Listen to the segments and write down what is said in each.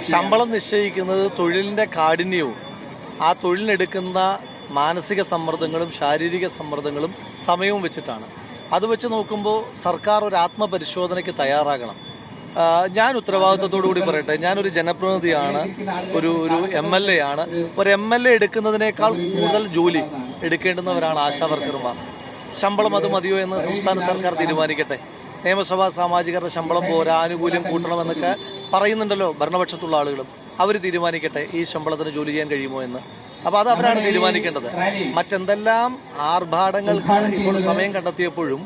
ശമ്പളം നിശ്ചയിക്കുന്നത് തൊഴിലിന്റെ കാഠിന്യവും ആ തൊഴിലിനെടുക്കുന്ന മാനസിക സമ്മർദ്ദങ്ങളും ശാരീരിക സമ്മർദ്ദങ്ങളും സമയവും വെച്ചിട്ടാണ്. അത് വെച്ച് നോക്കുമ്പോൾ സർക്കാർ ഒരു ആത്മപരിശോധനയ്ക്ക് തയ്യാറാകണം. ഞാൻ ഉത്തരവാദിത്വത്തോടു കൂടി പറയട്ടെ, ഞാനൊരു ജനപ്രതിനിധിയാണ്, ഒരു MLA ആണ്. ഒരു MLA എടുക്കുന്നതിനേക്കാൾ കൂടുതൽ ജോലി എടുക്കേണ്ടുന്നവരാണ് ആശാവർക്കർമാർ. ശമ്പളം അത് മതിയോ എന്ന് സംസ്ഥാന സർക്കാർ തീരുമാനിക്കട്ടെ. നിയമസഭാ സാമാജികരുടെ ശമ്പളം പോരാ, ആനുകൂല്യം കൂട്ടണമെന്നൊക്കെ പറയുന്നുണ്ടല്ലോ ഭരണപക്ഷത്തുള്ള ആളുകളും. അവർ തീരുമാനിക്കട്ടെ ഈ ശമ്പളത്തിന് ജോലി ചെയ്യാൻ കഴിയുമോ എന്ന്. അപ്പൊ അത് അവരാണ് തീരുമാനിക്കേണ്ടത്. മറ്റെന്തെല്ലാം ആർഭാടങ്ങൾ ഇപ്പോൾ സമയം കണ്ടെത്തിയപ്പോഴും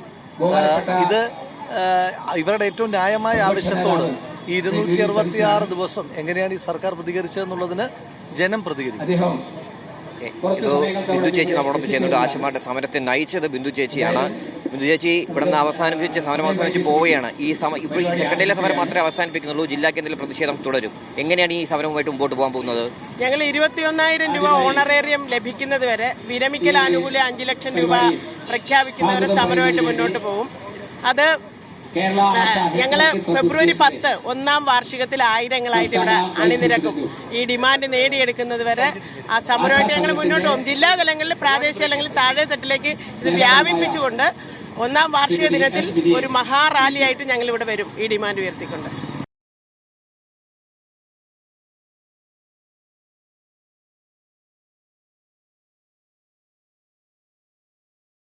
ഇത് ഇവരുടെ ഏറ്റവും ന്യായമായ ആവശ്യത്തോട് 266 ദിവസം എങ്ങനെയാണ് ഈ സർക്കാർ പ്രതികരിച്ചതെന്നുള്ളതിന് ജനം പ്രതികരിക്കും. ബിന്ദു ചേച്ചി നമ്മളോടൊപ്പം ചെയ്യുന്നുണ്ട്. ആശമാരുടെ സമരത്തെ നയിച്ചത് ബിന്ദു ചേച്ചിയാണ്. ബിന്ദു ചേച്ചി ഇവിടുന്ന് അവസാനിപ്പിച്ച് സമരം അവസാനിച്ച് പോവുകയാണ്. ഇപ്പോൾ ഈ സെക്രട്ടറിയിലെ സമരം മാത്രമേ അവസാനിപ്പിക്കുന്നുള്ളൂ. ജില്ലാ കേന്ദ്രത്തിൽ പ്രതിഷേധം തുടരും. എങ്ങനെയാണ് ഈ സമരവുമായിട്ട് മുമ്പോട്ട് പോകാൻ പോകുന്നത്? ഞങ്ങൾ 21,000 രൂപ ഓണറേറിയം ലഭിക്കുന്നത് വരെ വിരമിക്കൽ ആനുകൂല്യം 5 ലക്ഷം രൂപ പ്രഖ്യാപിക്കുന്നവരെ സമരമായിട്ട് മുന്നോട്ട് പോകും. അത് ഞങ്ങള് ഫെബ്രുവരി 10 1-ാം വാർഷികത്തിൽ ആയിരങ്ങളായിട്ട് ഇവിടെ അണിനിരക്കും. ഈ ഡിമാൻഡ് നേടിയെടുക്കുന്നത് വരെ ആ സമരമായിട്ട് ഞങ്ങൾ മുന്നോട്ട് പോകും. ജില്ലാ തലങ്ങളിൽ, പ്രാദേശിക തലങ്ങളിൽ താഴെ തട്ടിലേക്ക് ഇത് വ്യാപിപ്പിച്ചുകൊണ്ട് 1-ാം വാർഷിക ദിനത്തിൽ ഒരു മഹാറാലിയായിട്ട് ഞങ്ങൾ ഇവിടെ വരും ഈ ഡിമാൻഡ് ഉയർത്തിക്കൊണ്ട്.